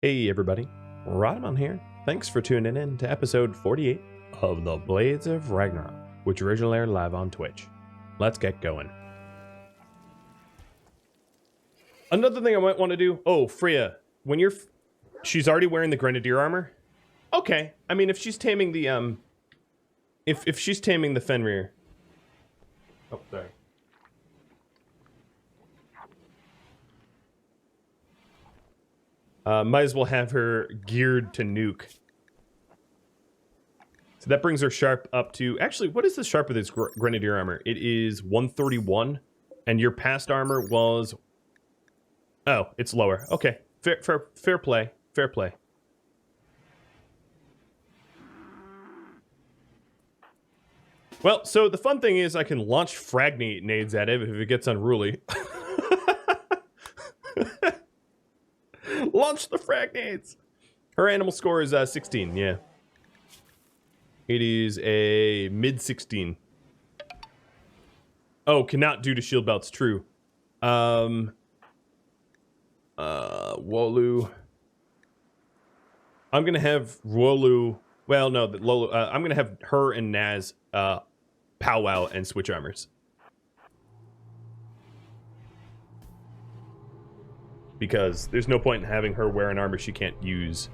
Hey everybody, Rhadamant here. Thanks for tuning in to episode 48 of The Blades of Ragnarok, which originally aired live on Twitch. Let's get going. Another thing I might want to do, Freya, when she's already wearing the grenadier armor. Okay, I mean if she's taming the if she's taming the Fenrir. Oh, sorry. Might as well have her geared to nuke. So that brings her sharp up to... Actually, what is the sharp of this grenadier armor? It is 131, and your past armor was... Oh, it's lower. Okay, fair play. Fair play. Well, so the fun thing is I can launch frag nades at it if it gets unruly. Launch the frag nades! Her animal score is 16, yeah. It is a mid-16. Oh, cannot do to shield belts, true. Wolu. I'm gonna have Wolu... Well, no, Lolo, I'm gonna have her and Naz powwow and switch armors. Because there's no point in having her wear an armor she can't use.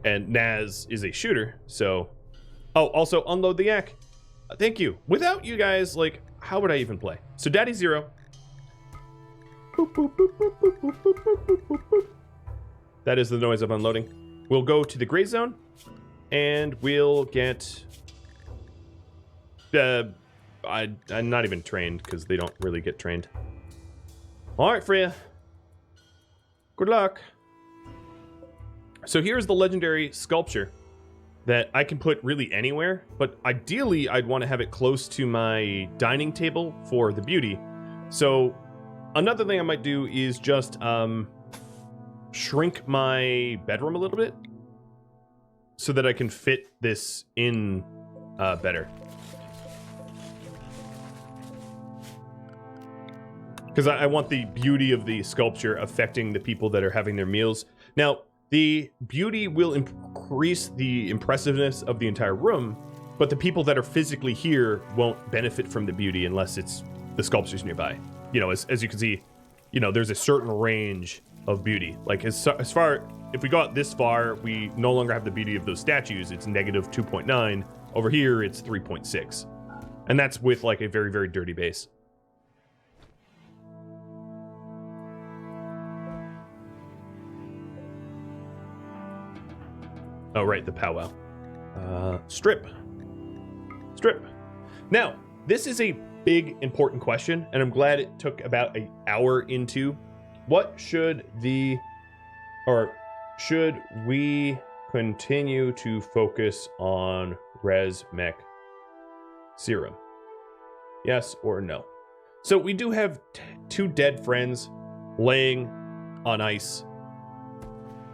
And Naz is a shooter, so... Oh, also, unload the yak. Thank you. Without you guys, like, how would I even play? So, Daddy Zero. That is the noise of unloading. We'll go to the gray zone, and we'll get... I'm not even trained, because they don't really get trained. Alright, Freya. Good luck. So here's the legendary sculpture that I can put really anywhere, but ideally I'd want to have it close to my dining table for the beauty. So another thing I might do is just shrink my bedroom a little bit so that I can fit this in better. Because I want the beauty of the sculpture affecting the people that are having their meals. Now, the beauty will increase the impressiveness of the entire room, but the people that are physically here won't benefit from the beauty unless it's the sculptures nearby. You know, as you can see, you know, there's a certain range of beauty. Like, as far, if we got this far, we no longer have the beauty of those statues. It's negative 2.9. Over here, it's 3.6. And that's with, like, a very, very dirty base. Oh, right, the powwow. Strip. Now, this is a big, important question, and I'm glad it took about an hour into. What should should we continue to focus on res mech serum? Yes or no? So we do have two dead friends laying on ice,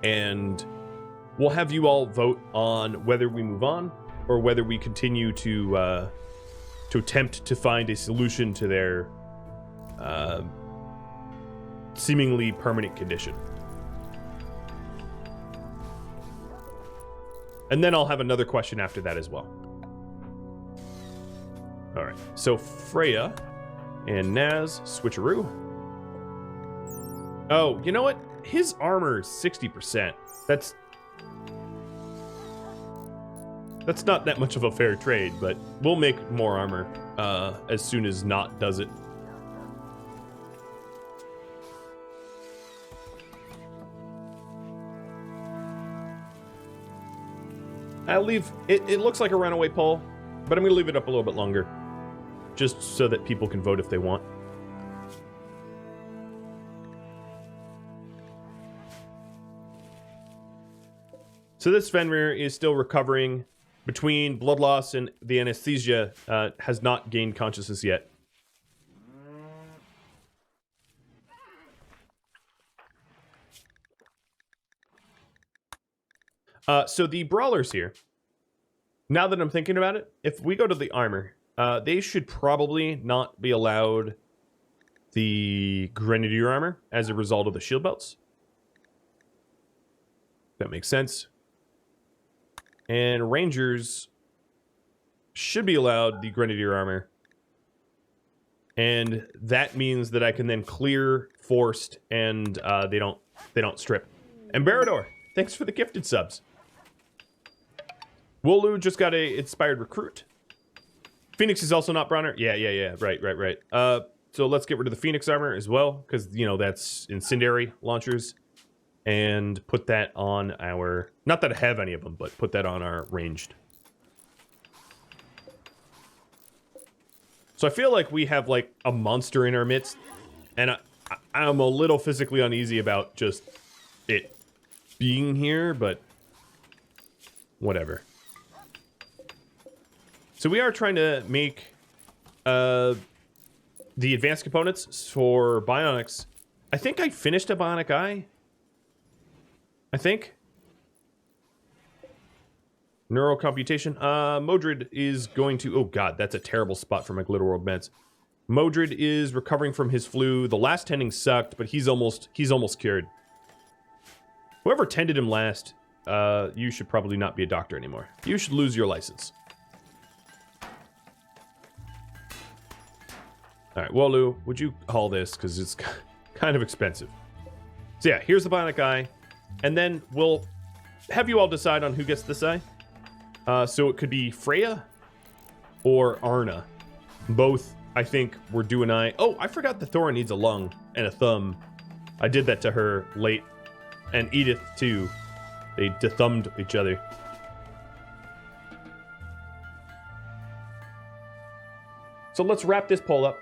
and we'll have you all vote on whether we move on or whether we continue to attempt to find a solution to their seemingly permanent condition. And then I'll have another question after that as well. All right, so Freya and Naz switcheroo. Oh, you know what? His armor is 60%. That's not that much of a fair trade, but we'll make more armor as soon as Knut does it. I'll leave... It looks like a runaway poll, but I'm going to leave it up a little bit longer, just so that people can vote if they want. So this Fenrir is still recovering between blood loss and the anesthesia, has not gained consciousness yet. So the brawlers here, now that I'm thinking about it, if we go to the armor, they should probably not be allowed the grenadier armor as a result of the shield belts. That makes sense. And rangers should be allowed the grenadier armor. And that means that I can then clear forced and they don't strip. And Barador, thanks for the gifted subs. Wolu just got a inspired recruit. Phoenix is also not Bronner. Yeah. Right. So let's get rid of the Phoenix armor as well, because, you know, that's incendiary launchers. And put that on our... Not that I have any of them, but put that on our ranged. So I feel like we have, like, a monster in our midst. And I'm a little physically uneasy about just it being here, but... whatever. So we are trying to make... the advanced components for bionics. I think I finished a bionic eye. I think. Neural computation. Modred is going to... Oh, God, that's a terrible spot for my Glitter World meds. Modred is recovering from his flu. The last tending sucked, but he's almost cured. Whoever tended him last, you should probably not be a doctor anymore. You should lose your license. All right, Wolu, would you haul this? Because it's kind of expensive. So yeah, here's the bionic eye. And then we'll have you all decide on who gets this eye. So it could be Freya or Arna. Both, I think, were due an eye. Oh, I forgot that Thora needs a lung and a thumb. I did that to her late. And Edith, too. They dethumbed each other. So let's wrap this poll up.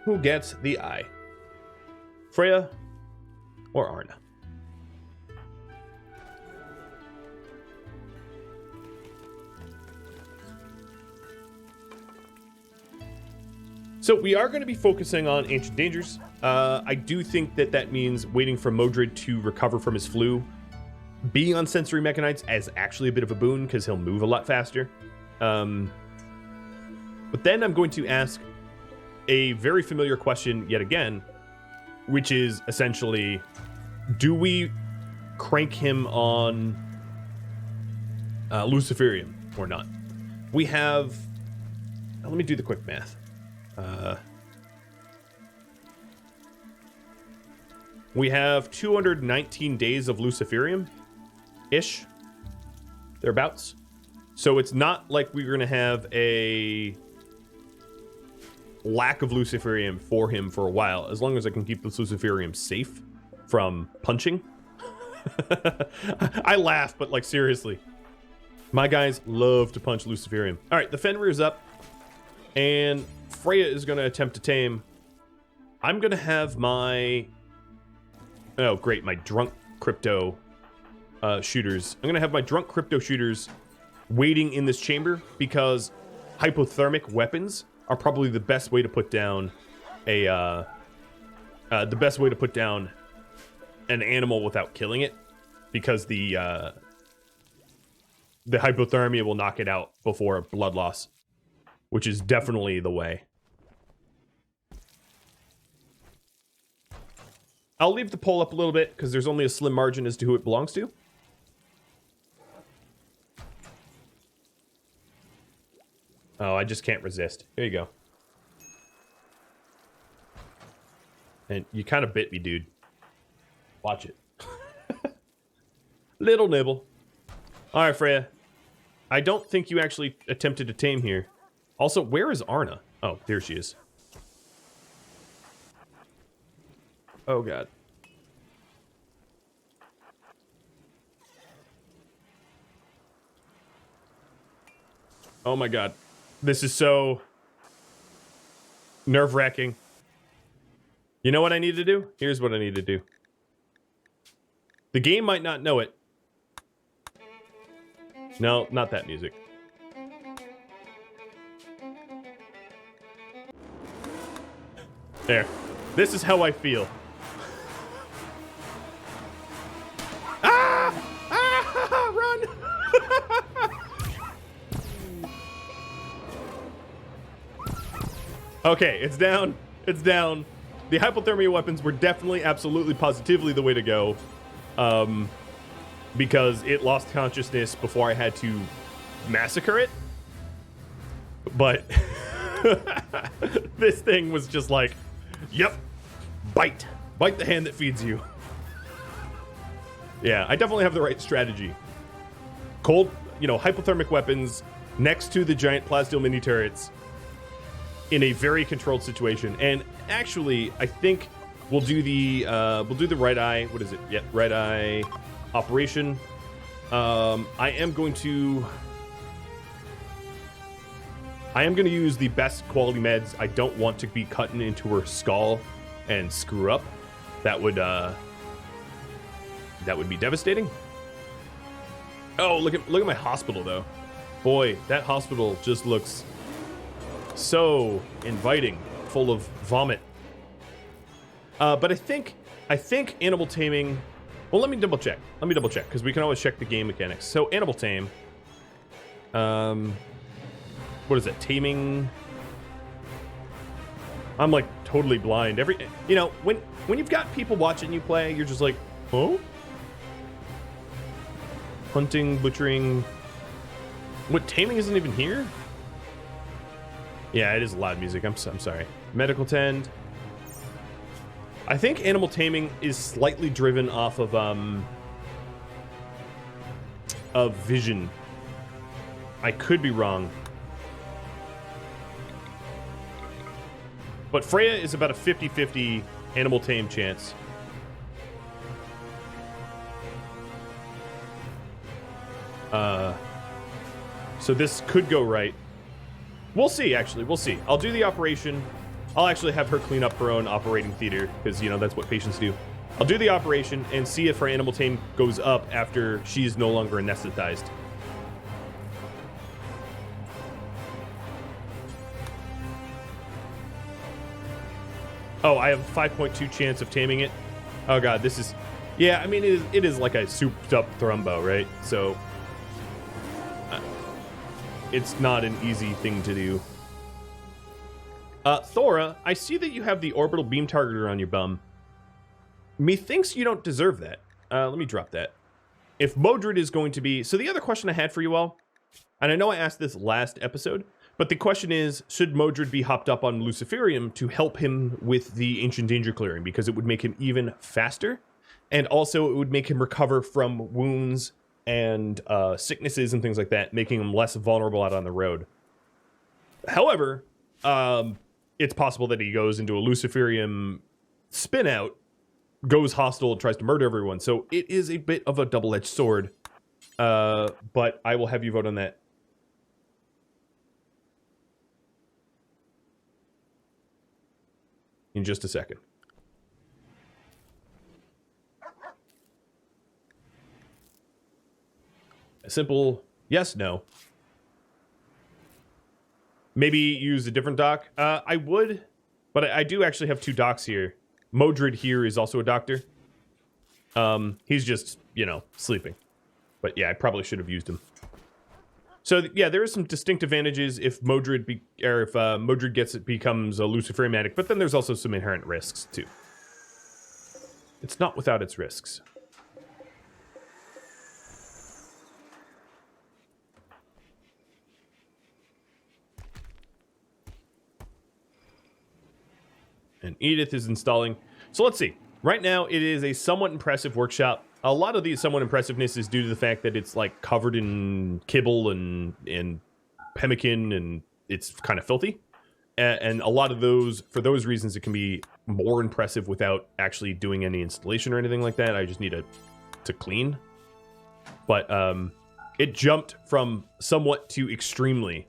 Who gets the eye? Freya or Arna? So we are going to be focusing on Ancient Dangers. I do think that means waiting for Modred to recover from his flu. Being on sensory mechanites is actually a bit of a boon because he'll move a lot faster. But then I'm going to ask a very familiar question yet again, which is essentially, do we crank him on Luciferium or not? We have... let me do the quick math. We have 219 days of Luciferium-ish, thereabouts. So it's not like we're going to have a lack of Luciferium for him for a while, as long as I can keep this Luciferium safe from punching. I laugh, but like seriously. My guys love to punch Luciferium. All right, the Fenrir's up, and Freya is going to attempt to tame. I'm going to have my... oh, great, my drunk crypto shooters. I'm going to have my drunk crypto shooters waiting in this chamber because hypothermic weapons are probably the best way to put down a an animal without killing it, because the hypothermia will knock it out before blood loss, which is definitely the way. I'll leave the poll up a little bit because there's only a slim margin as to who it belongs to. Oh, I just can't resist. Here you go. And you kind of bit me, dude. Watch it. Little nibble. All right, Freya. I don't think you actually attempted to tame here. Also, where is Arna? Oh, there she is. Oh, God. Oh, my God. This is so nerve-wracking. You know what I need to do? Here's what I need to do. The game might not know it. No, not that music. There. This is how I feel. Ah! Ah! Run! Okay, it's down. It's down. The hypothermia weapons were definitely, absolutely, positively the way to go. Because it lost consciousness before I had to massacre it. But this thing was just like, yep, bite. Bite the hand that feeds you. Yeah, I definitely have the right strategy. Cold, hypothermic weapons next to the giant plasteel mini turrets in a very controlled situation. And actually, I think we'll do the right eye. What is it? Yeah, right eye operation. I am going to use the best quality meds. I don't want to be cutting into her skull and screw up. That would be devastating. Oh, look at my hospital though. Boy, that hospital just looks so inviting, full of vomit. But I think animal taming. Well, let me double check because we can always check the game mechanics. So animal tame. What is it? Taming. I'm like totally blind. When you've got people watching you play, you're just like, oh. Hunting, butchering. What, taming isn't even here? Yeah, it is loud music. I'm sorry. Medical tend. I think animal taming is slightly driven off of vision. I could be wrong. But Freya is about a 50-50 animal tame chance. So this could go right. We'll see, actually. We'll see. I'll do the operation. I'll actually have her clean up her own operating theater, because, that's what patients do. I'll do the operation and see if her animal tame goes up after she is no longer anesthetized. Oh, I have a 5.2 chance of taming it. Oh god, this is... Yeah, I mean, it is like a souped-up thrumbo, right? So... it's not an easy thing to do. Thora, I see that you have the orbital beam targeter on your bum. Methinks you don't deserve that. Let me drop that. If Modred is going to be... So the other question I had for you all, and I know I asked this last episode, but the question is, should Modred be hopped up on Luciferium to help him with the Ancient Danger clearing? Because it would make him even faster, and also it would make him recover from wounds and sicknesses and things like that, making him less vulnerable out on the road. However, it's possible that he goes into a Luciferium spin out, goes hostile, tries to murder everyone. So it is a bit of a double-edged sword. But I will have you vote on that. In just a second. A simple yes, no. Maybe use a different doc. I would, but I do actually have two docs here. Modred here is also a doctor. He's just, sleeping. But yeah, I probably should have used him. So yeah, there are some distinct advantages if Modred becomes a Luciferium addict, but then there's also some inherent risks too. It's not without its risks. And Edith is installing. So let's see. Right now, it is a somewhat impressive workshop. A lot of the somewhat impressiveness is due to the fact that it's like covered in kibble and pemmican, and it's kind of filthy. And a lot of those, for those reasons, it can be more impressive without actually doing any installation or anything like that. I just need to clean. But it jumped from somewhat to extremely,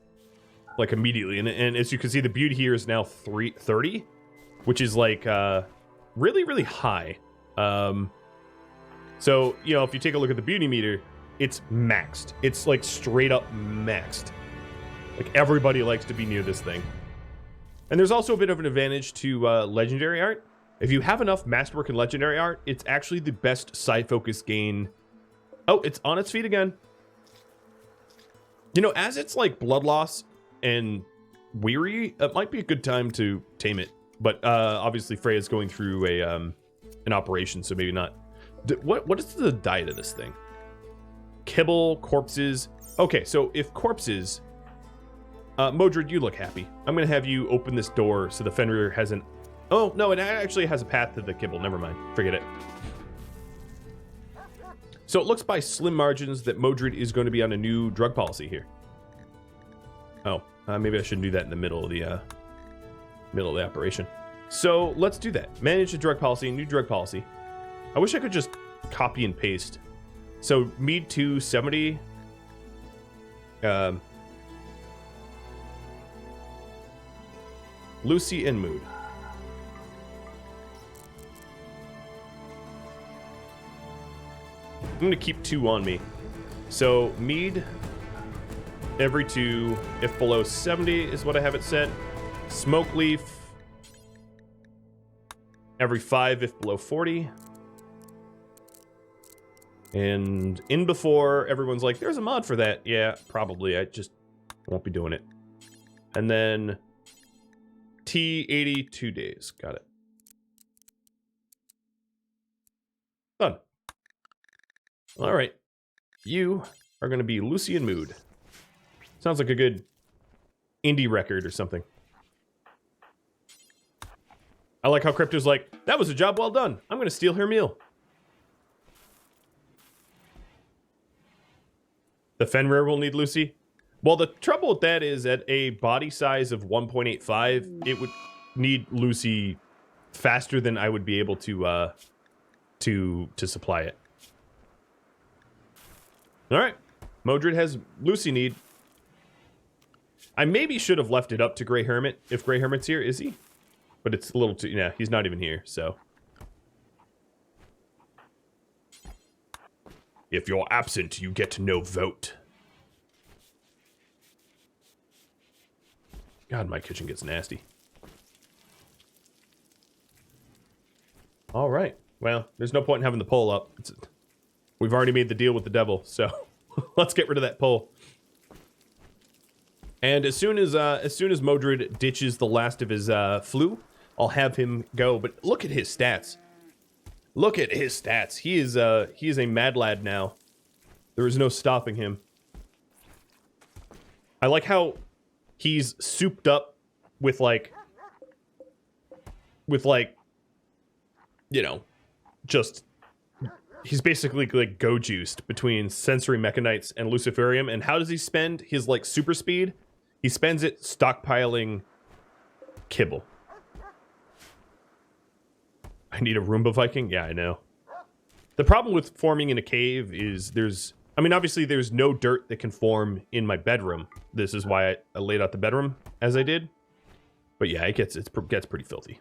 like immediately. And as you can see, the beauty here is now 330. Which is like really, really high. So, if you take a look at the beauty meter, it's maxed. It's like straight up maxed. Like everybody likes to be near this thing. And there's also a bit of an advantage to legendary art. If you have enough masterwork and legendary art, it's actually the best side focus gain. Oh, it's on its feet again. As it's like blood loss and weary, it might be a good time to tame it. But obviously Freya's going through a an operation, so maybe not. What is the diet of this thing? Kibble, corpses. Okay, so if corpses, Modred, you look happy. I'm gonna have you open this door so the Fenrir has an. Oh no, it actually has a path to the kibble. Never mind, forget it. So it looks by slim margins that Modred is going to be on a new drug policy here. Oh, maybe I shouldn't do that in the middle of the operation. So let's do that. Manage the drug policy, new drug policy. I wish I could just copy and paste. So mead 270. Lucy and mood. I'm gonna keep 2 on me. So mead every 2 if below 70 is what I have it set. Smoke leaf every 5 if below 40. And in before, everyone's like, there's a mod for that. Yeah, probably. I just won't be doing it. And then T80 2 days. Got it. Done. All right. You are going to be Lucy in Mood. Sounds like a good indie record or something. I like how Crypto's like, that was a job well done. I'm going to steal her meal. The Fenrir will need Lucy. Well, the trouble with that is at a body size of 1.85, it would need Lucy faster than I would be able to supply it. All right, Modred has Lucy need. I maybe should have left it up to Grey Hermit if Grey Hermit's here. Is he? But it's a little too. Yeah, he's not even here. So if you're absent, you get no vote. God, my kitchen gets nasty. All right. Well, there's no point in having the poll up. We've already made the deal with the devil, so let's get rid of that poll. And as soon as Modred ditches the last of his flu, I'll have him go. But look at his stats. Look at his stats. He is a mad lad now. There is no stopping him. I like how he's souped up with like, you know, just, he's basically like go juiced between sensory mechanites and luciferium. And how does he spend his like super speed? He spends it stockpiling kibble. I need a Roomba Viking? Yeah, I know. The problem with forming in a cave is I mean, obviously there's no dirt that can form in my bedroom. This is why I laid out the bedroom as I did. But yeah, it gets pretty filthy.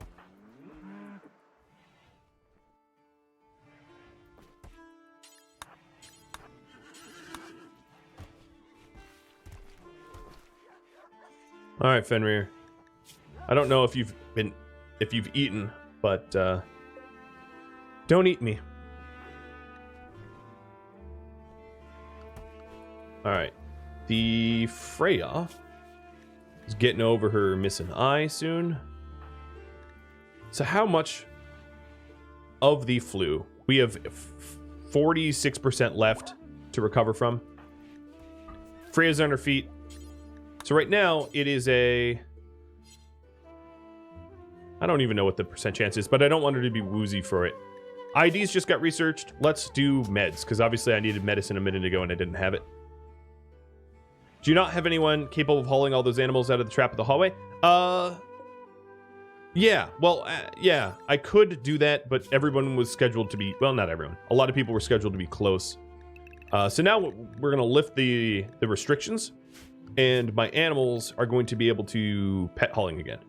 All right, Fenrir. I don't know if you've eaten, but don't eat me. All right, the Freya is getting over her missing eye soon. So how much of the flu? We have 46% left to recover from. Freya's on her feet. So right now it is I don't even know what the percent chance is, but I don't want her to be woozy for it. IDs just got researched. Let's do meds, because obviously I needed medicine a minute ago and I didn't have it. Do you not have anyone capable of hauling all those animals out of the trap of the hallway? Yeah. Well, yeah, I could do that, but everyone was scheduled to be, well, not everyone. A lot of people were scheduled to be close. So now we're going to lift the restrictions, and my animals are going to be able to pet hauling again.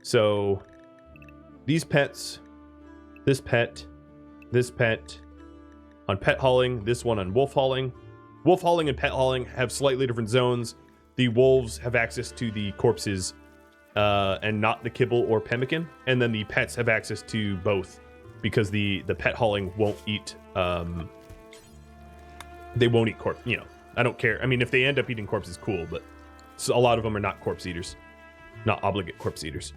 So these pets, this pet, on pet hauling, this one on wolf hauling. Wolf hauling and pet hauling have slightly different zones. The wolves have access to the corpses and not the kibble or pemmican. And then the pets have access to both, because the pet hauling won't eat, they won't eat corpse, you know. I don't care. I mean, if they end up eating corpses, cool, but so a lot of them are not corpse eaters. Not obligate corpse eaters.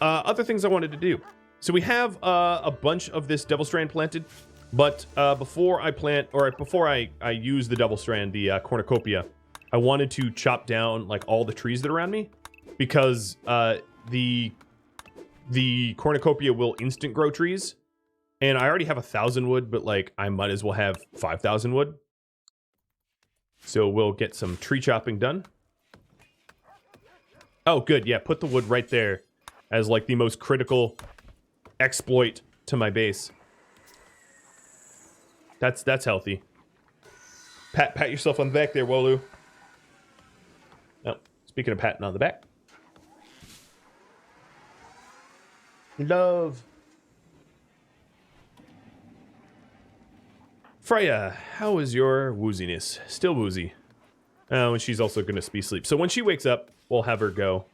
other things I wanted to do. So we have a bunch of this double strand planted, but before I use the double strand, the cornucopia, I wanted to chop down like all the trees that are around me, because the cornucopia will instant grow trees, and I already have 1,000 wood, but like I might as well have 5,000 wood. So we'll get some tree chopping done. Oh, good. Yeah, put the wood right there as like the most critical exploit to my base. That's healthy. Pat yourself on the back there, Wolu. Oh, speaking of patting on the back. Love. Freya, how is your wooziness? Still woozy. Oh, and she's also going to be asleep. So when she wakes up, we'll have her go.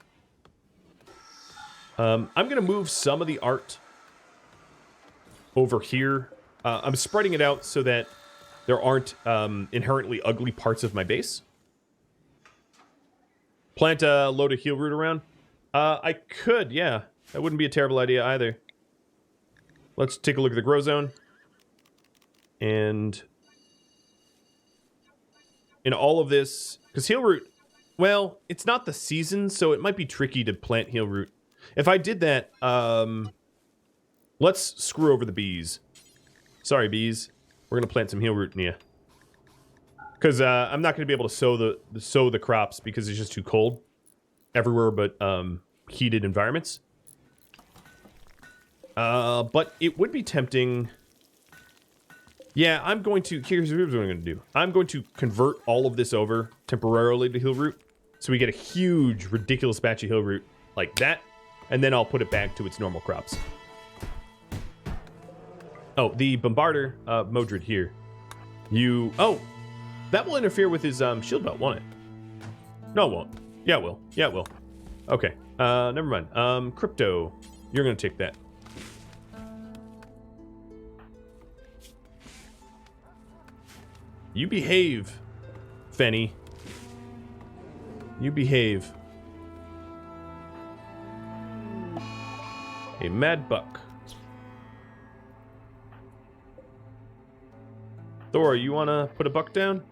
I'm going to move some of the art over here. I'm spreading it out so that there aren't inherently ugly parts of my base. Plant a load of heal root around. I could, yeah. That wouldn't be a terrible idea either. Let's take a look at the grow zone. And in all of this, because heal root, well, it's not the season, so it might be tricky to plant heal root. If I did that, let's screw over the bees. Sorry, bees. We're gonna plant some heal root in you, because I'm not gonna be able to sow the crops because it's just too cold everywhere, but heated environments. But it would be tempting. Yeah, I'm going to... Here's what I'm going to do. I'm going to convert all of this over temporarily to heal root, so we get a huge, ridiculous batch of heal root like that, and then I'll put it back to its normal crops. Oh, the bombarder, Modred here. Oh, that will interfere with his shield belt, won't it? No, it won't. Yeah, it will. Yeah, it will. Okay, never mind. Crypto, you're going to take that. You behave, Fenny. You behave. A mad buck. Thor, you wanna put a buck down?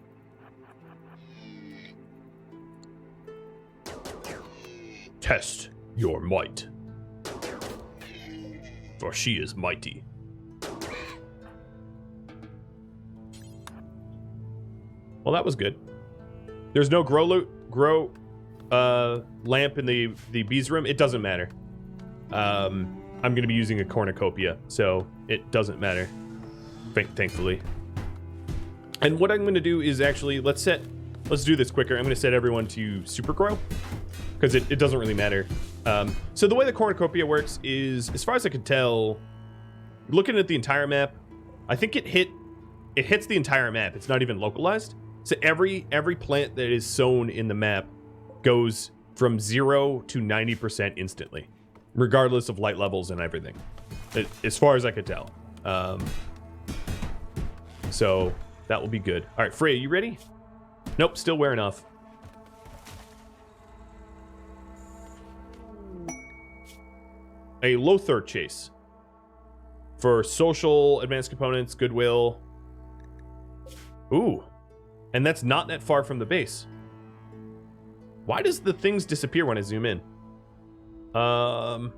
Test your might. For she is mighty. Well, that was good. There's no grow lamp in the bees room. It doesn't matter. I'm going to be using a cornucopia, so it doesn't matter, thankfully. And what I'm going to do is actually, let's do this quicker. I'm going to set everyone to super grow, because it doesn't really matter. So the way the cornucopia works is, as far as I can tell, looking at the entire map, I think it hits the entire map. It's not even localized. So every plant that is sown in the map goes from 0 to 90% instantly, regardless of light levels and everything, as far as I could tell. So that will be good. All right, Freya, you ready? Nope, still wearing off. A Lothar chase for social, advanced components, goodwill. Ooh. And that's not that far from the base. Why does the things disappear when I zoom in? Well,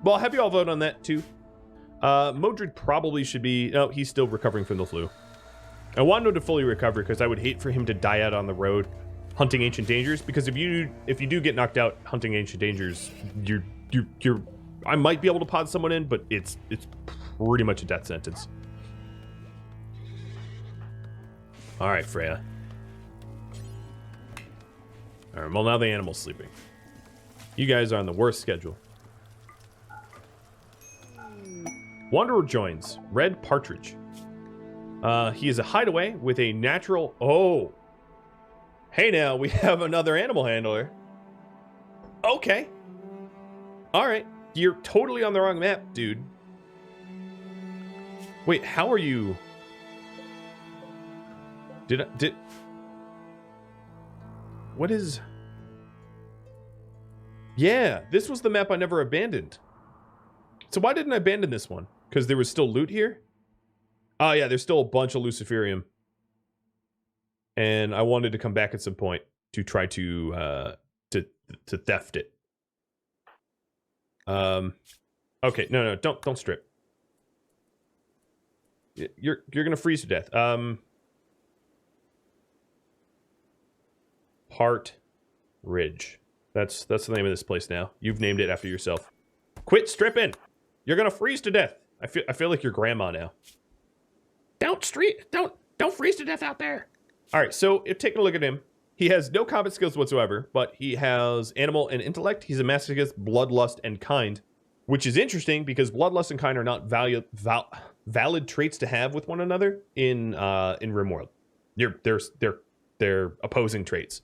I'll have you all vote on that too. Modred probably should be... No, he's still recovering from the flu. I want him to fully recover because I would hate for him to die out on the road hunting ancient dangers, because if you do get knocked out hunting ancient dangers, you're I might be able to pod someone in, but it's pretty much a death sentence. All right, Freya. All right, well, now the animal's sleeping. You guys are on the worst schedule. Wanderer joins. Red Partridge. He is a hideaway with a natural... Oh. Hey, now, we have another animal handler. Okay. All right. You're totally on the wrong map, dude. Wait, how are you... What is... Yeah, this was the map I never abandoned. So why didn't I abandon this one? Because there was still loot here? Oh yeah, there's still a bunch of Luciferium. And I wanted to come back at some point to try to theft it. Okay, no, don't strip. You're gonna freeze to death. Heart Ridge. That's the name of this place now. You've named it after yourself. Quit stripping! You're gonna freeze to death. I feel like your grandma now. Don't freeze to death out there. All right, so taking a look at him, he has no combat skills whatsoever, but he has animal and intellect. He's a masochist, bloodlust, and kind, which is interesting because bloodlust and kind are not valid traits to have with one another in RimWorld. They're opposing traits.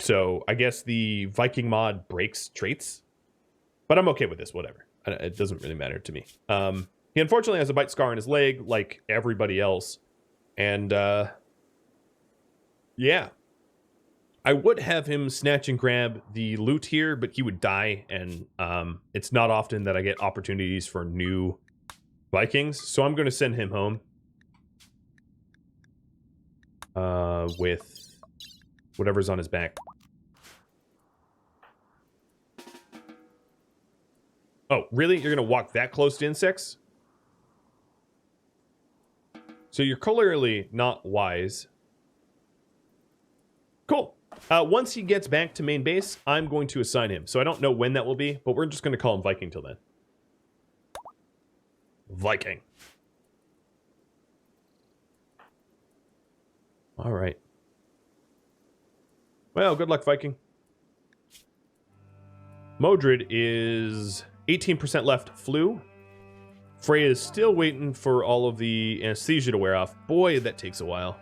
So I guess the Viking mod breaks traits, but I'm okay with this. Whatever, it doesn't really matter to me. He unfortunately has a bite scar on his leg, like everybody else, and yeah. I would have him snatch and grab the loot here, but he would die, and it's not often that I get opportunities for new Vikings, so I'm going to send him home with whatever's on his back. Oh, really? You're going to walk that close to insects? So you're clearly not wise. Cool. Once he gets back to main base, I'm going to assign him. So I don't know when that will be, but we're just going to call him Viking till then. Viking. All right. Well, good luck, Viking. Modred is 18% left flu. Freya is still waiting for all of the anesthesia to wear off. Boy, that takes a while.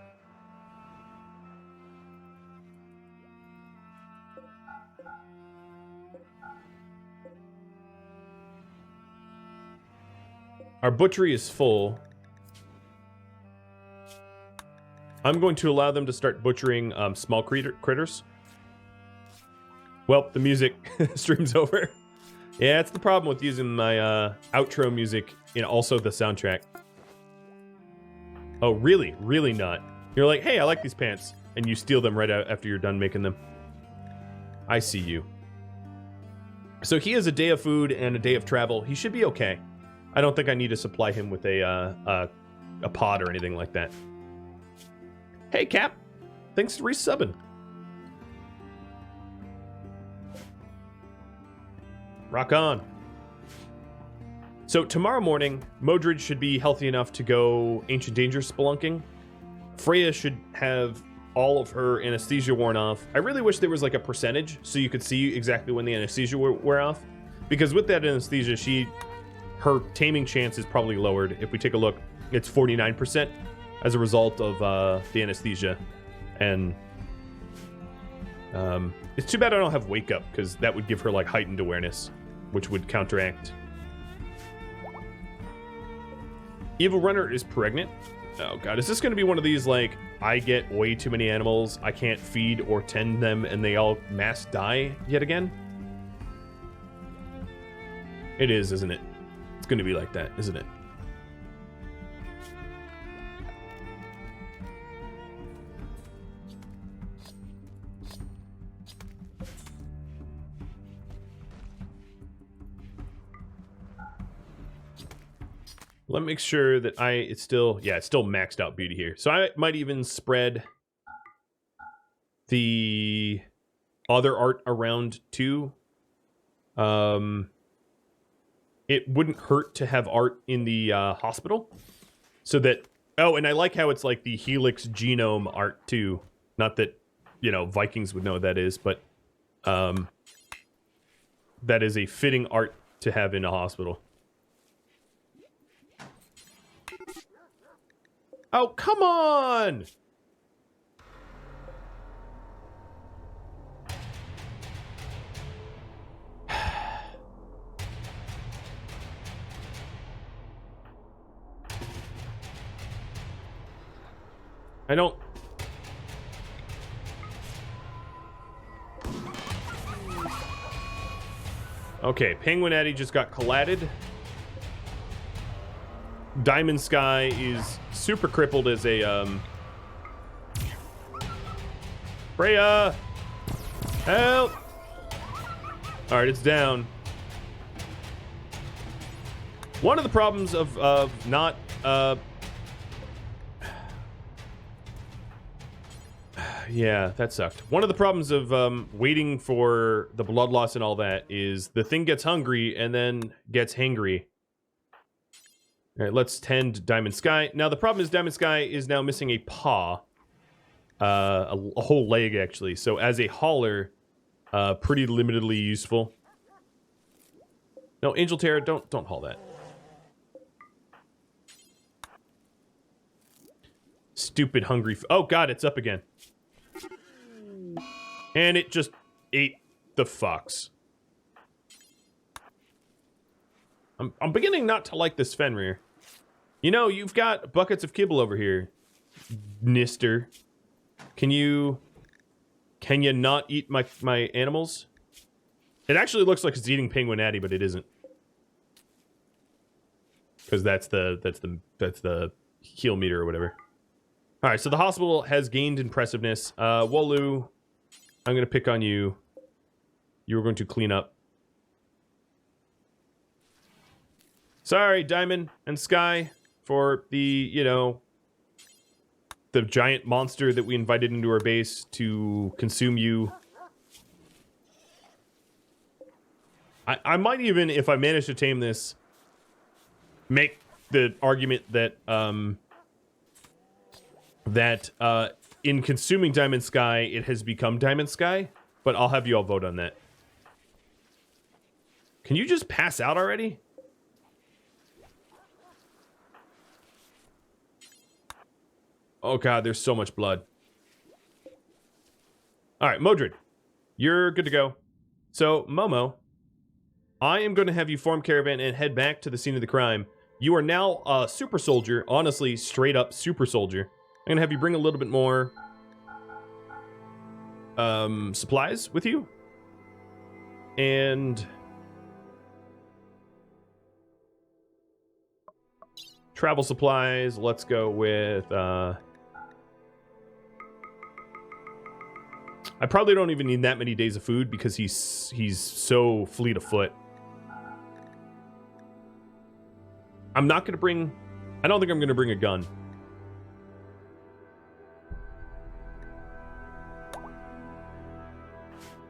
Our butchery is full. I'm going to allow them to start butchering small critters. Well, the music stream's over. Yeah, it's the problem with using my outro music in also the soundtrack. Oh, really? Really not? You're like, hey, I like these pants. And you steal them right out after you're done making them. I see you. So he has a day of food and a day of travel. He should be okay. I don't think I need to supply him with a pod or anything like that. Hey, Cap. Thanks for resubbing. Rock on. So tomorrow morning, Modred should be healthy enough to go Ancient Danger spelunking. Freya should have all of her anesthesia worn off. I really wish there was like a percentage so you could see exactly when the anesthesia wear off. Because with that anesthesia, her taming chance is probably lowered. If we take a look, it's 49% as a result of the anesthesia. And it's too bad I don't have wake up, because that would give her like heightened awareness, which would counteract. Evil Runner is pregnant. Oh god, is this going to be one of these like, I get way too many animals, I can't feed or tend them, and they all mass die yet again? It is, isn't it? It's going to be like that, isn't it? Let me make sure that it's still maxed out beauty here. So I might even spread the other art around too. It wouldn't hurt to have art in the hospital, so that, oh, and I like how it's like the Helix genome art too. Not that, Vikings would know what that is, but that is a fitting art to have in a hospital. Oh, come on! I don't... Okay, Penguin Addy just got collided. Diamond Sky is super crippled as a, Freya! Help! Alright, it's down. One of the problems of not, yeah, that sucked. One of the problems of waiting for the blood loss and all that is the thing gets hungry and then gets hangry. All right, let's tend Diamond Sky. Now, the problem is Diamond Sky is now missing a paw. A whole leg, actually. So, as a hauler, pretty limitedly useful. No, Angel Terror, don't haul that. Stupid hungry... Oh, God, it's up again. And it just ate the fox. I'm beginning not to like this Fenrir. You know, you've got buckets of kibble over here, Nister. Can you not eat my animals? It actually looks like it's eating Penguin Addy, but it isn't. Because that's the heal meter or whatever. All right, so the hospital has gained impressiveness. Wolu, I'm going to pick on you. You were going to clean up. Sorry, Diamond and Sky, for the, you know, the giant monster that we invited into our base to consume you. I might even, if I manage to tame this, make the argument that, in consuming Diamond Sky, it has become Diamond Sky, but I'll have you all vote on that. Can you just pass out already? Oh god, there's so much blood. Alright, Modred, you're good to go. So, Momo, I am going to have you form caravan and head back to the scene of the crime. You are now a super soldier, honestly, straight up super soldier. I'm going to have you bring a little bit more supplies with you. And travel supplies, let's go with I probably don't even need that many days of food because he's so fleet of foot. I'm not going to bring... I don't think I'm going to bring a gun.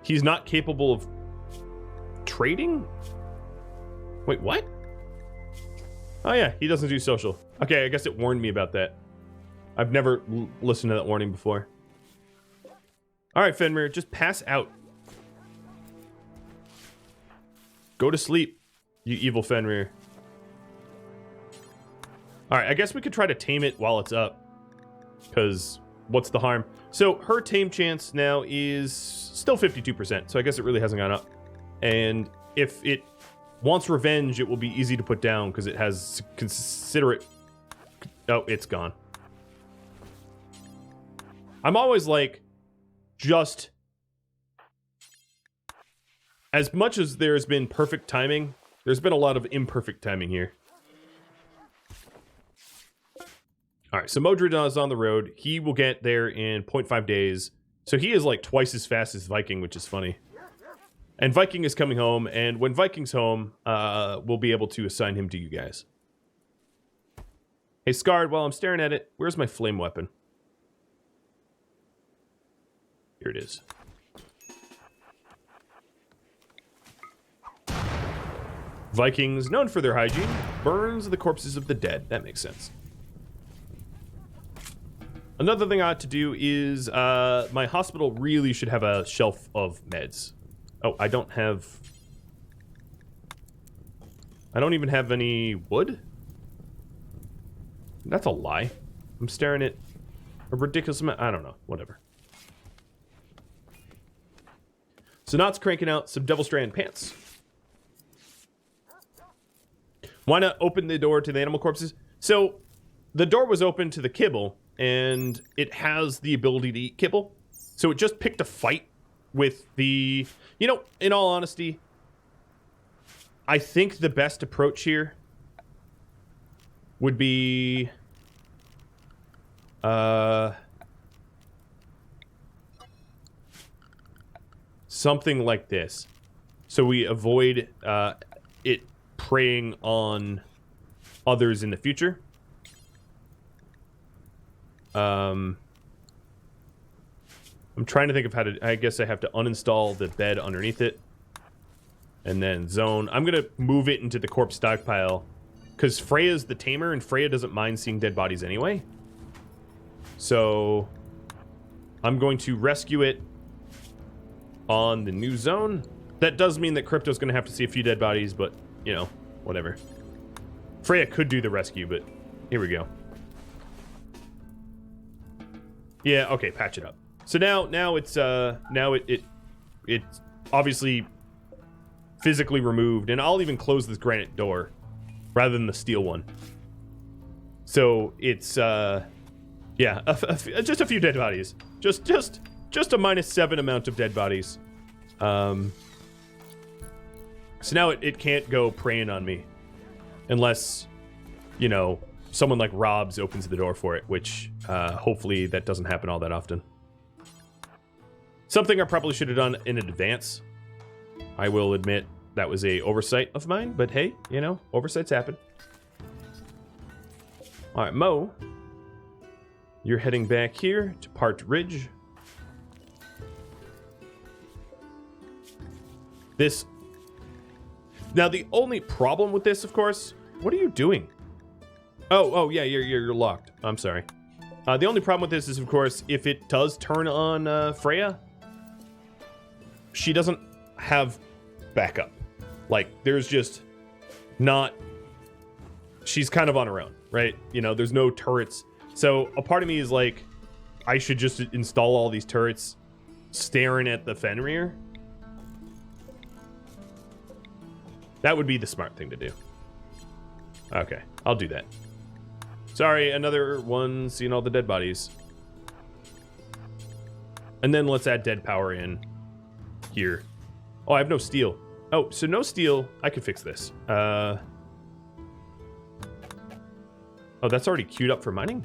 He's not capable of trading? Wait, what? Oh yeah, he doesn't do social. Okay, I guess it warned me about that. I've never listened to that warning before. Alright, Fenrir, just pass out. Go to sleep, you evil Fenrir. Alright, I guess we could try to tame it while it's up. Because, what's the harm? So, her tame chance now is still 52%, so I guess it really hasn't gone up. And if it wants revenge, it will be easy to put down, because it has considerate... Oh, it's gone. I'm always like... Just as much as there's been perfect timing, there's been a lot of imperfect timing here. All right, so Modred is on the road. He will get there in 0.5 days. So he is like twice as fast as Viking, which is funny. And Viking is coming home, and when Viking's home, we'll be able to assign him to you guys. Hey, Scarred, while I'm staring at it, where's my flame weapon? Here it is. Vikings, known for their hygiene, burns the corpses of the dead. That makes sense. Another thing I ought to do is, my hospital really should have a shelf of meds. Oh, I don't even have any wood? That's a lie. I'm staring at a ridiculous amount. I don't know. Whatever. So Knut's cranking out some double strand pants. Why not open the door to the animal corpses? So the door was open to the kibble, and it has the ability to eat kibble. So it just picked a fight with the... You know, in all honesty, I think the best approach here would be something like this. So we avoid it preying on others in the future. I'm trying to think of how to... I guess I have to uninstall the bed underneath it. And then zone. I'm going to move it into the corpse stockpile. Because Freya's the tamer, and Freya doesn't mind seeing dead bodies anyway. So I'm going to rescue it on the new zone. That does mean that Crypto's going to have to see a few dead bodies, but, you know, whatever. Freya could do the rescue, but here we go. Yeah, okay, patch it up. So now it's obviously physically removed, and I'll even close this granite door rather than the steel one. So it's yeah, just a few dead bodies. Just a -7 amount of dead bodies. So now it can't go preying on me unless, you know, someone like Robs opens the door for it, which hopefully that doesn't happen all that often. Something I probably should have done in advance. I will admit that was a oversight of mine, but hey, you know, oversights happen. All right, Mo, you're heading back here to Part Ridge. This... Now, the only problem with this, of course... What are you doing? Oh, yeah, you're locked. I'm sorry. The only problem with this is, of course, if it does turn on Freya, she doesn't have backup. Like, there's just not... She's kind of on her own, right? You know, there's no turrets. So a part of me is like, I should just install all these turrets staring at the Fenrir. That would be the smart thing to do. Okay, I'll do that. Sorry, another one seeing all the dead bodies. And then let's add dead power in here. Oh, I have no steel. Oh, so no steel. I could fix this. Oh, that's already queued up for mining?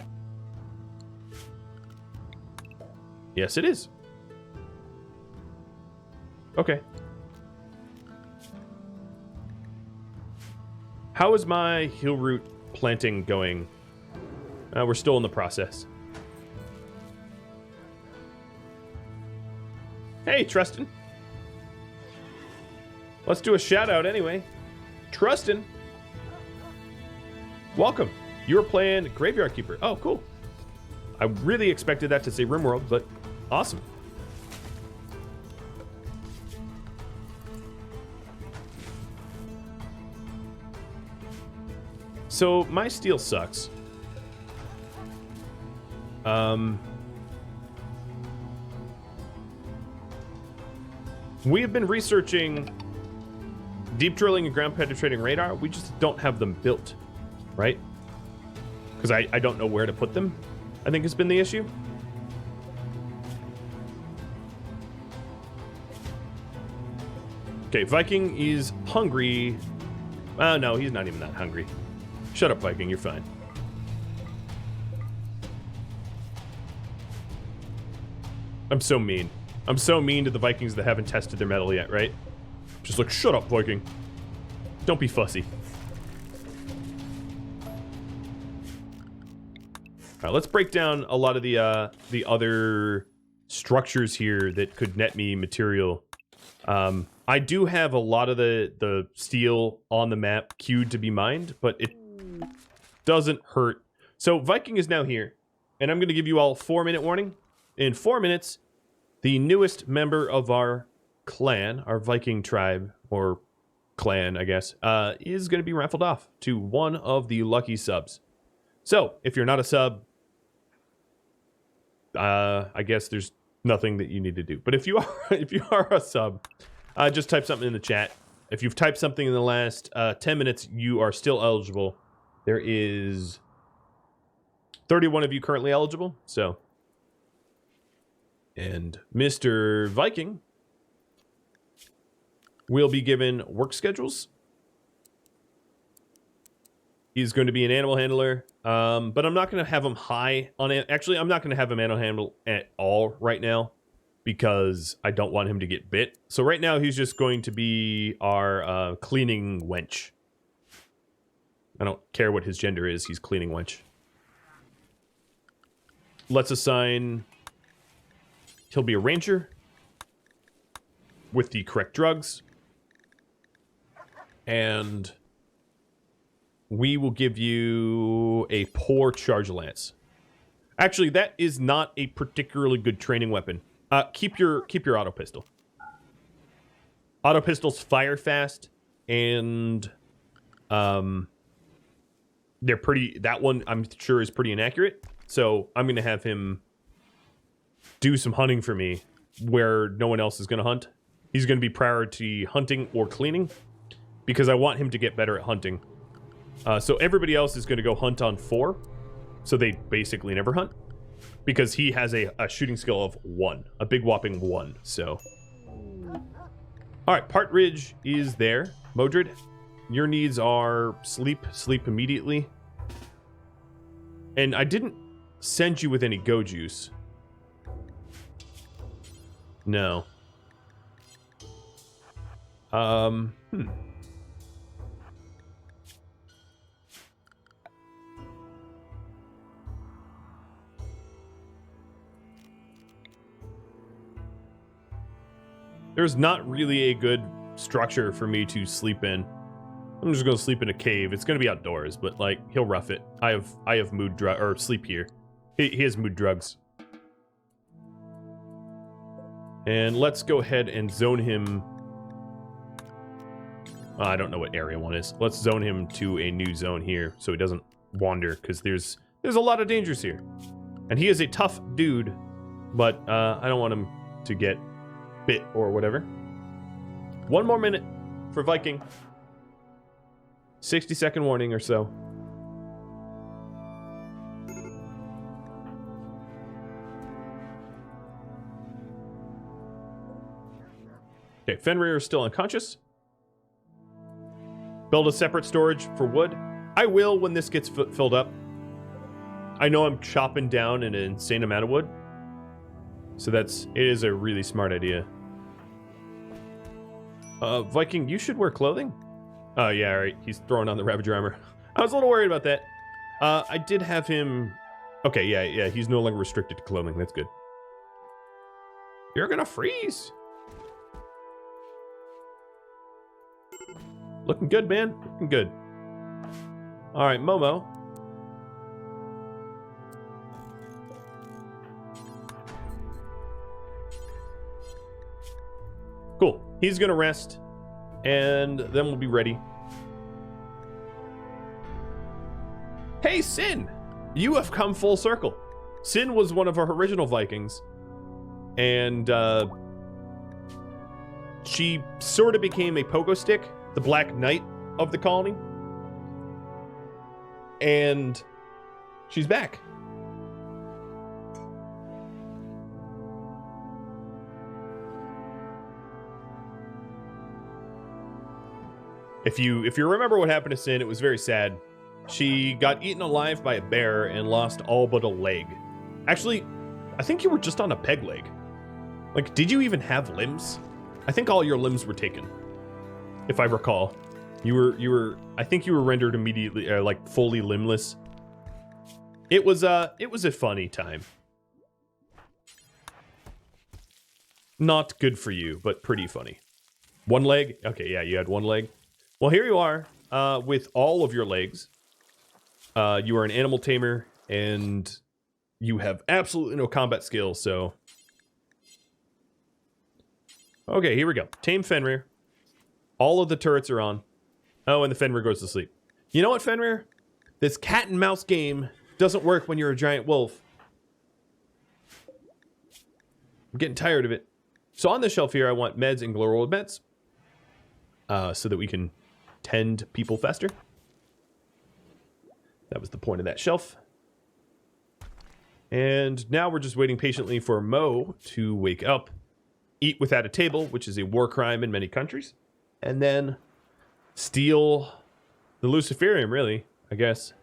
Yes, it is. Okay. How is my hill root planting going? We're still in the process. Hey, Trustin. Let's do a shout out anyway. Trustin. Welcome. You were playing Graveyard Keeper. Oh, cool. I really expected that to say RimWorld, but awesome. So my steel sucks. We have been researching deep drilling and ground penetrating radar. We just don't have them built, right? Because I don't know where to put them, I think has been the issue. Okay, Viking is hungry. No, he's not even that hungry. Shut up, Viking, you're fine. I'm so mean. I'm so mean to the Vikings that haven't tested their metal yet, right? Just like, shut up, Viking. Don't be fussy. All right, let's break down a lot of the other structures here that could net me material. I do have a lot of the steel on the map queued to be mined, but it doesn't hurt. So Viking is now here, and I'm going to give you all a 4-minute warning. In 4 minutes, the newest member of our clan, our Viking tribe, or clan, I guess, is going to be raffled off to one of the lucky subs. So, if you're not a sub, I guess there's nothing that you need to do. But if you are a sub, just type something in the chat. If you've typed something in the last 10 minutes, you are still eligible. There is 31 of you currently eligible, so... And Mr. Viking will be given work schedules He's going to be an animal handler, but I'm not going to have him high on it. Actually, I'm not going to have him animal handle at all right now because I don't want him to get bit. So right now, he's just going to be our cleaning wench. I don't care what his gender is. He's cleaning wench. Let's assign... He'll be a ranger with the correct drugs. And... we will give you a poor charge lance. Actually, that is not a particularly good training weapon. Keep your auto pistol. Auto pistols fire fast, and they're pretty. That one I'm sure is pretty inaccurate. So I'm gonna have him do some hunting for me, where no one else is gonna hunt. He's gonna be priority hunting or cleaning, because I want him to get better at hunting. So everybody else is going to go hunt on 4. So they basically never hunt. Because he has a shooting skill of 1. A big whopping 1. So. Alright, Partridge is there. Modred, your needs are sleep. Sleep immediately. And I didn't send you with any go juice. No. There's not really a good structure for me to sleep in. I'm just gonna sleep in a cave. It's gonna be outdoors, but like he'll rough it. I have mood drug or sleep here. He has mood drugs. And let's go ahead and zone him. I don't know what area 1 is. Let's zone him to a new zone here so he doesn't wander, because there's a lot of dangers here. And he is a tough dude, but I don't want him to get bit or whatever. 1 more minute for Viking. 60-second warning or so. Okay, Fenrir is still unconscious. Build a separate storage for wood. I will when this gets filled up. I know I'm chopping down an insane amount of wood. So it is a really smart idea. Viking, you should wear clothing. Oh, yeah, all right. He's throwing on the Ravager armor. I was a little worried about that. I did have him... Okay, yeah, he's no longer restricted to clothing. That's good. You're gonna freeze. Looking good, man. Looking good. All right, Momo. Cool. He's gonna rest, and then we'll be ready. Hey, Sin! You have come full circle. Sin was one of our original Vikings, and she sort of became a pogo stick, the Black Knight of the colony, and she's back. If you remember what happened to Sin, it was very sad. She got eaten alive by a bear and lost all but a leg. Actually, I think you were just on a peg leg. Like, did you even have limbs? I think all your limbs were taken, if I recall. I think you were rendered immediately, like fully limbless. It was a funny time. Not good for you, but pretty funny. 1 leg? Okay, yeah, you had 1 leg. Well, here you are, with all of your legs. You are an animal tamer, and you have absolutely no combat skills, so... Okay, here we go. Tame Fenrir. All of the turrets are on. Oh, and the Fenrir goes to sleep. You know what, Fenrir? This cat and mouse game doesn't work when you're a giant wolf. I'm getting tired of it. So on this shelf here, I want meds and glow rolled meds. So that we can tend people faster. That was the point of that shelf. And now we're just waiting patiently for Mo to wake up, eat without a table, which is a war crime in many countries, and then steal the Luciferium, really. I guess.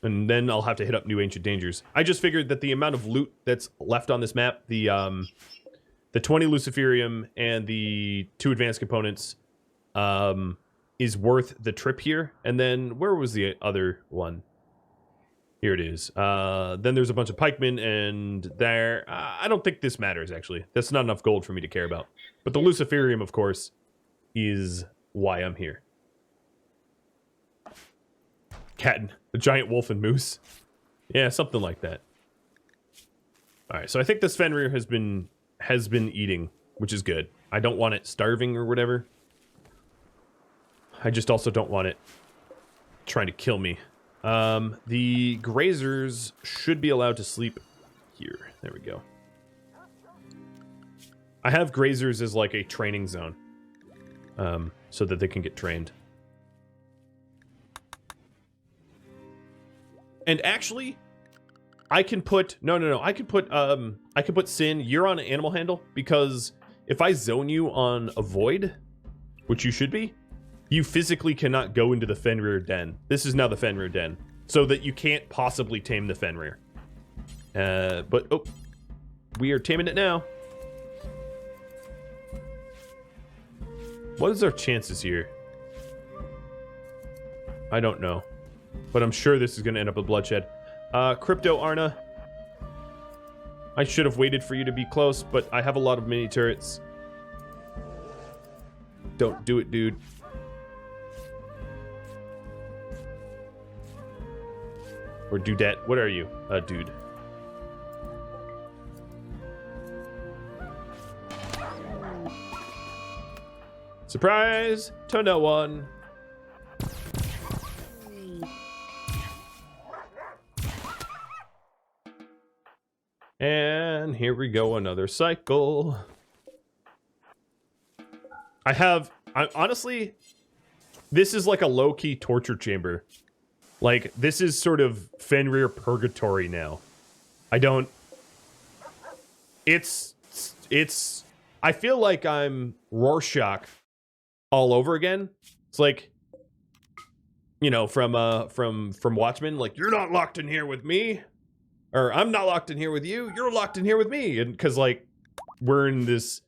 And then I'll have to hit up new ancient dangers. I just figured that the amount of loot that's left on this map, the 20 Luciferium and the 2 advanced components, is worth the trip here. And then where was the other one? Here it is. Then there's a bunch of pikemen, and there. I don't think this matters, actually. That's not enough gold for me to care about. But the Luciferium, of course, is why I'm here. Cat, a giant wolf and moose. Yeah, something like that. All right, so I think this Fenrir has been eating, which is good. I don't want it starving or whatever. I just also don't want it trying to kill me. The grazers should be allowed to sleep here. There we go. I have grazers as like a training zone, so that they can get trained. And actually, I can put I can put Sin. You're on an animal handle, because if I zone you on a void, which you should be, you physically cannot go into the Fenrir den. This is now the Fenrir den, so that you can't possibly tame the Fenrir. But oh, we are taming it now. What is our chances here? I don't know. But I'm sure this is going to end up with bloodshed. Crypto Arna. I should have waited for you to be close, but I have a lot of mini turrets. Don't do it, dude. Or dudette. What are you? Dude. Surprise to no one. And here we go, another cycle. Honestly, this is like a low-key torture chamber. Like, this is sort of Fenrir purgatory now. I feel like I'm Rorschach all over again. It's like, you know, from Watchmen, like, you're not locked in here with me. Or, I'm not locked in here with you, you're locked in here with me. And because, like, we're in this...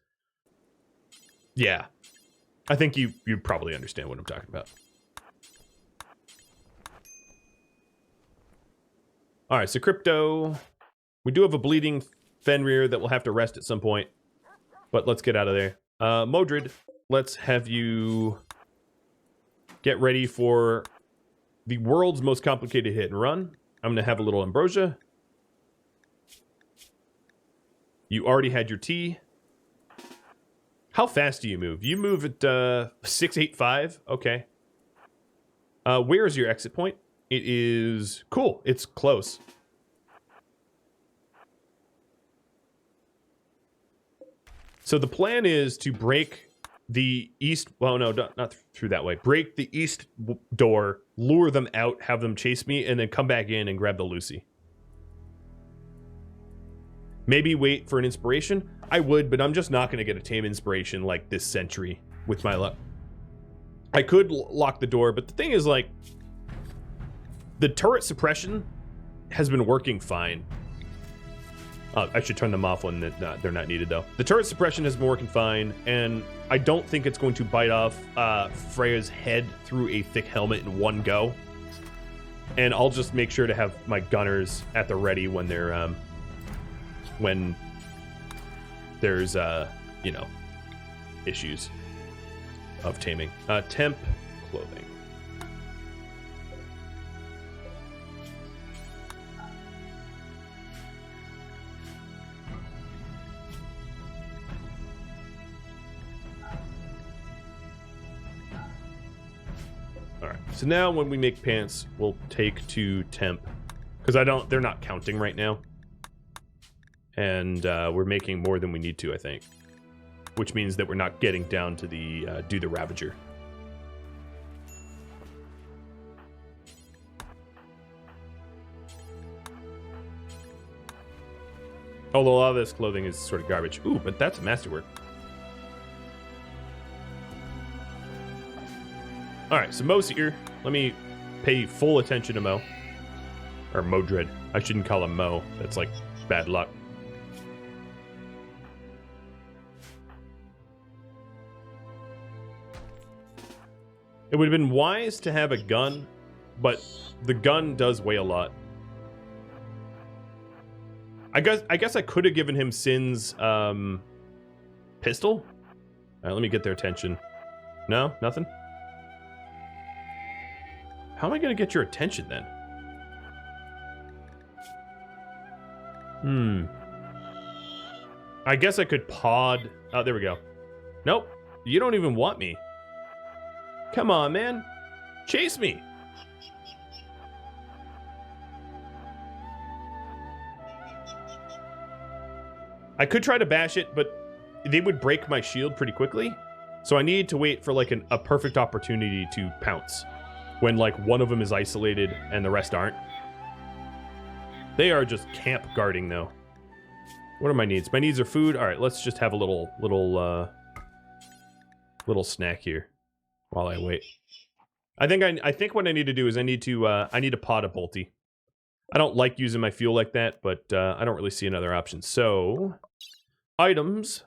Yeah. I think you probably understand what I'm talking about. Alright, so Crypto. We do have a bleeding Fenrir that will have to rest at some point. But let's get out of there. Modred, let's have you get ready for the world's most complicated hit and run. I'm going to have a little ambrosia. You already had your tea. How fast do you move? You move at 685. Okay. Where is your exit point? It is cool. It's close. So the plan is to break the east. Well, no, not through that way. Break the east door, lure them out, have them chase me, and then come back in and grab the Lucy. Maybe wait for an inspiration. I would, but I'm just not going to get a tame inspiration like this century with my luck. I could lock the door, but the thing is, like, the turret suppression has been working fine. I should turn them off when they're not needed, though. The turret suppression has been working fine, and I don't think it's going to bite off Freya's head through a thick helmet in one go. And I'll just make sure to have my gunners at the ready when they're when there's you know, issues of taming. Temp clothing. Alright, so now when we make pants, we'll take to temp. Because they're not counting right now. And we're making more than we need to, I think. Which means that we're not getting down to the do the Ravager. Although a lot of this clothing is sort of garbage. Ooh, but that's masterwork. All right, so Mo's here. Let me pay full attention to Mo. Or Modred. I shouldn't call him Mo. That's like bad luck. It would have been wise to have a gun, but the gun does weigh a lot. I guess I could have given him Sin's pistol. All right, let me get their attention. No, nothing. How am I going to get your attention then? I guess I could pod. Oh, there we go. Nope. You don't even want me. Come on, man. Chase me. I could try to bash it, but they would break my shield pretty quickly. So I need to wait for like a perfect opportunity to pounce. When like one of them is isolated and the rest aren't. They are just camp guarding though. What are my needs? My needs are food. All right, let's just have a little snack here while I wait. I think what I need to do is I need to pod a bolty. I don't like using my fuel like that, but I don't really see another option. So, items.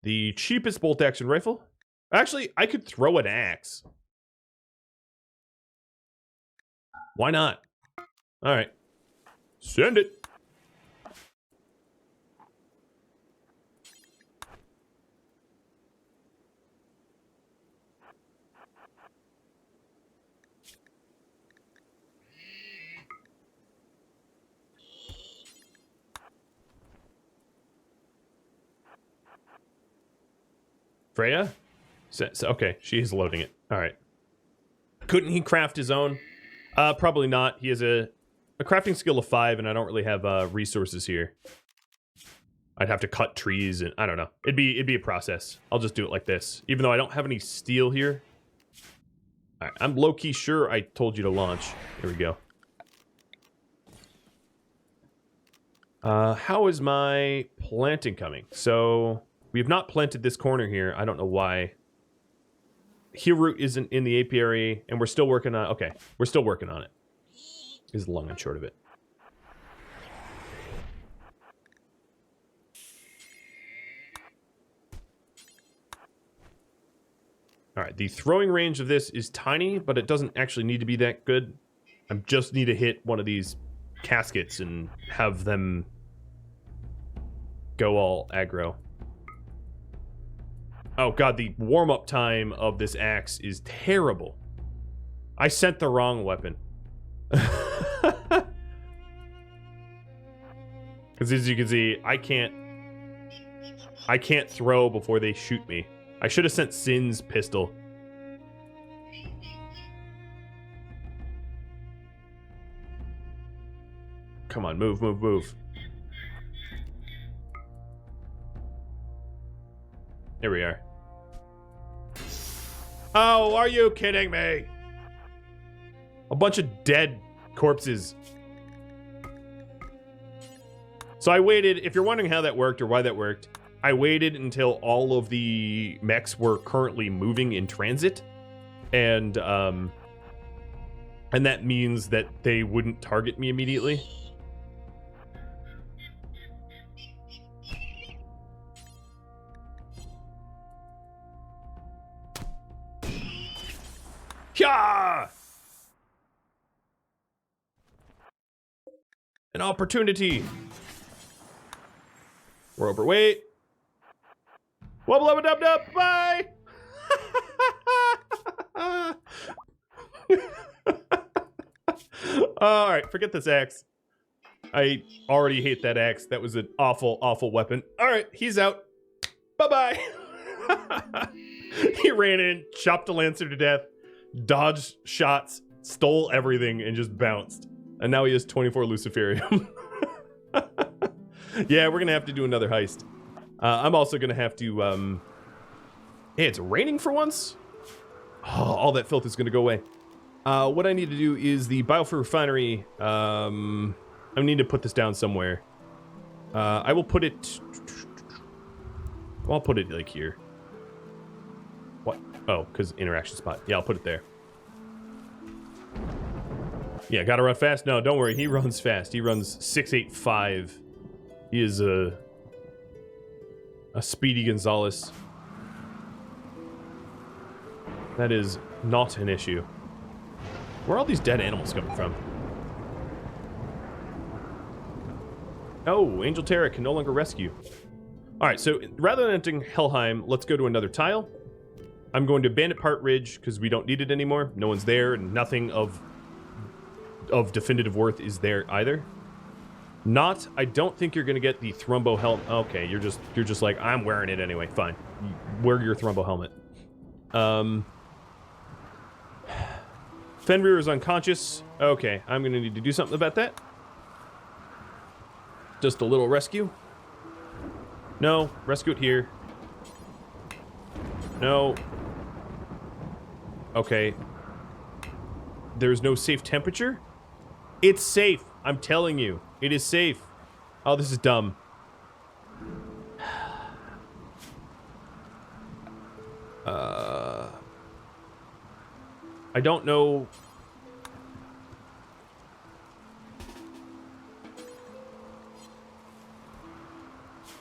The cheapest bolt action rifle. Actually, I could throw an axe. Why not? All right. Send it. Freya? So, okay, she's loading it. All right. Couldn't he craft his own? Probably not. He has a crafting skill of 5, and I don't really have resources here. I'd have to cut trees, and I don't know. It'd be a process. I'll just do it like this, even though I don't have any steel here. All right, I'm low-key sure I told you to launch. Here we go. How is my planting coming? So we have not planted this corner here. I don't know why. Here root isn't in the apiary, and we're still working on. Okay, we're still working on it. Is the long and short of it. All right, the throwing range of this is tiny, but it doesn't actually need to be that good. I just need to hit one of these caskets and have them go all aggro. Oh god, the warm-up time of this axe is terrible. I sent the wrong weapon. Because as you can see, I can't throw before they shoot me. I should have sent Sin's pistol. Come on, move, move, move. Here we are. Oh, are you kidding me? A bunch of dead corpses. So I waited, if you're wondering how that worked or why that worked, I waited until all of the mechs were currently moving in transit. And that means that they wouldn't target me immediately. Yeah! An opportunity. We're overweight. Wubba lubba dub dub. Bye. All right, forget this axe. I already hate that axe. That was an awful, awful weapon. All right, he's out. Bye bye. He ran in, chopped a lancer to death, dodged shots, stole everything, and just bounced. And now he has 24 Luciferium. Yeah, we're gonna have to do another heist. I'm also gonna have to, hey, it's raining for once? Oh, all that filth is gonna go away. What I need to do is the Biofuel Refinery, I need to put this down somewhere. I will put it, I'll put it like here. Oh, because interaction spot. Yeah, I'll put it there. Yeah, gotta run fast? No, don't worry. He runs fast. He runs 6.85. He is a Speedy Gonzalez. That is not an issue. Where are all these dead animals coming from? Oh, Angel Terra can no longer rescue. Alright, so rather than entering Helheim, let's go to another tile. I'm going to Bandit Part Ridge, because we don't need it anymore. No one's there, and nothing of definitive worth is there either. Not, I don't think you're gonna get the Thrumbo helmet. Okay, you're just like, I'm wearing it anyway. Fine. Wear your Thrumbo helmet. Fenrir is unconscious. Okay, I'm gonna need to do something about that. Just a little rescue. No, rescue it here. No. Okay. There's no safe temperature? It's safe. I'm telling you. It is safe. Oh, this is dumb. I don't know.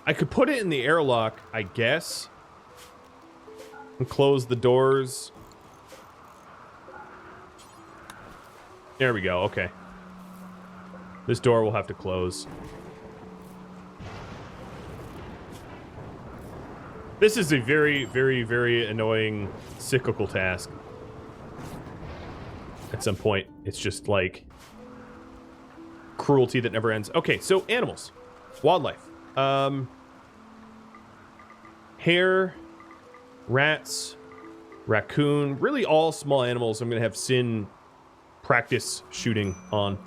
I could put it in the airlock, I guess. And close the doors. There we go, okay. This door will have to close. This is a very, very, very annoying cyclical task. At some point, it's just like cruelty that never ends. Okay, so animals. Wildlife. Hare, rats, raccoon, really all small animals I'm gonna have Sin practice shooting on.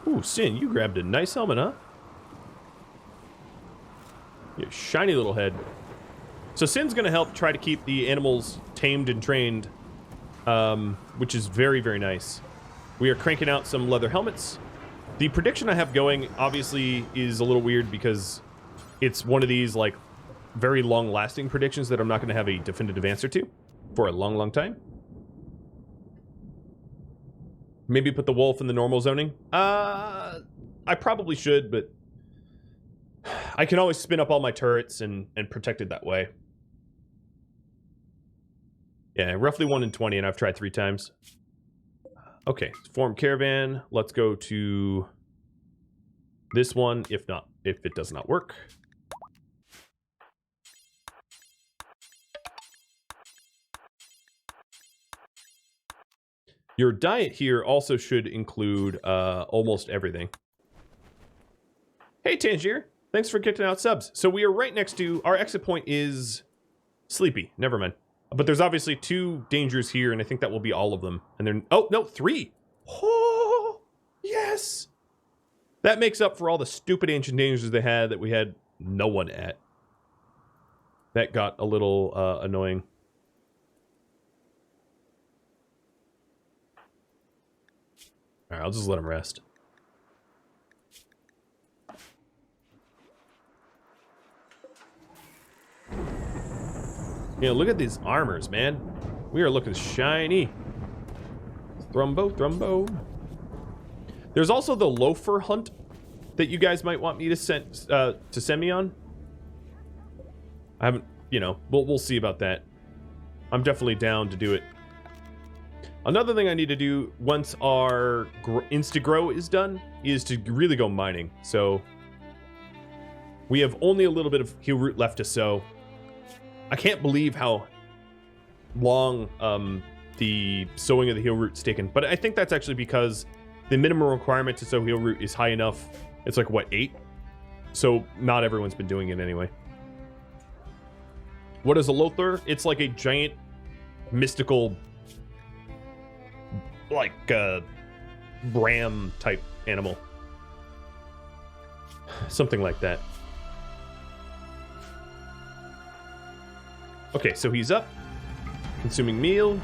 Ooh, Sin, you grabbed a nice helmet, huh? Your shiny little head. So Sin's gonna help try to keep the animals tamed and trained, which is very, very nice. We are cranking out some leather helmets. The prediction I have going, obviously, is a little weird because it's one of these, like, very long-lasting predictions that I'm not gonna have a definitive answer to for a long, long time. Maybe put the wolf in the normal zoning? I probably should, but I can always spin up all my turrets and protect it that way. Yeah, roughly 1 in 20, and I've tried 3 times. Okay, form caravan. Let's go to this one, if it does not work. Your diet here also should include almost everything. Hey, Tangier. Thanks for kicking out subs. So we are right next to... Our exit point is Sleepy. Never mind. But there's obviously 2 dangers here, and I think that will be all of them. And then... Oh, no, 3. Oh, yes! That makes up for all the stupid ancient dangers they had that we had no one at. That got a little annoying. Alright, I'll just let him rest. Yeah, look at these armors, man. We are looking shiny. Thrumbo, Thrumbo. There's also the loafer hunt that you guys might want me to send me on. I haven't, you know, we'll see about that. I'm definitely down to do it. Another thing I need to do once our Instagrow is done is to really go mining. So we have only a little bit of heel root left to sow. I can't believe how long the sowing of the heel root's taken, but I think that's actually because the minimum requirement to sow heel root is high enough. It's like, what, 8? So not everyone's been doing it anyway. What is a Lothar? It's like a giant mystical, like, ram type animal. Something like that. Okay, so he's up. Consuming meal.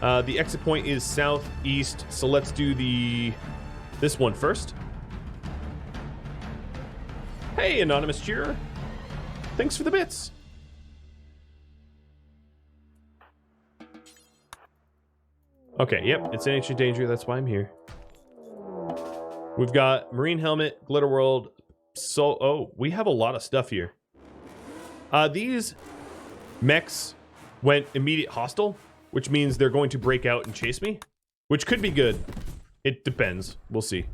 The exit point is southeast, so let's do the this one first. Hey, anonymous cheerer. Thanks for the bits. Okay, yep, it's an ancient danger. That's why I'm here. We've got marine helmet, glitter world. So, oh, we have a lot of stuff here. These mechs went immediate hostile, which means they're going to break out and chase me, which could be good. It depends. We'll see.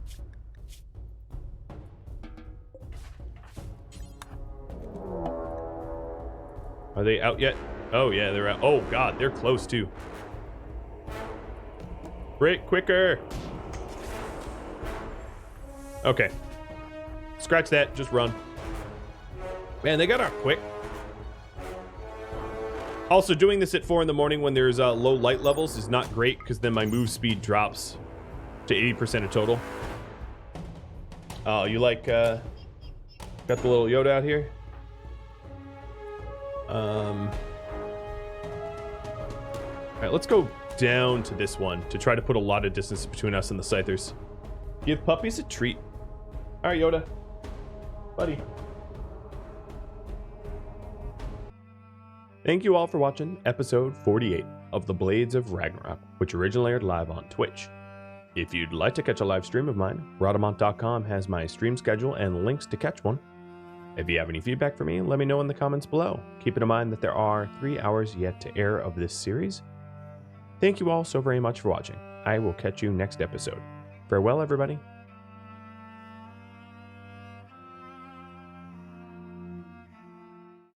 Are they out yet? Oh, yeah, they're out. Oh, God, they're close, too. Break quicker. Okay. Scratch that. Just run. Man, they got out quick. Also, doing this at 4 in the morning when there's low light levels is not great because then my move speed drops to 80% of total. Oh, you like, got the little Yoda out here? All right, let's go down to this one to try to put a lot of distance between us and the Scythers. Give puppies a treat. All right, Yoda. Buddy. Thank you all for watching episode 48 of The Blades of Ragnarok, which originally aired live on Twitch. If you'd like to catch a live stream of mine, Rhadamant.com has my stream schedule and links to catch one. If you have any feedback for me, let me know in the comments below. Keep in mind that there are 3 hours yet to air of this series. Thank you all so very much for watching. I will catch you next episode. Farewell, everybody.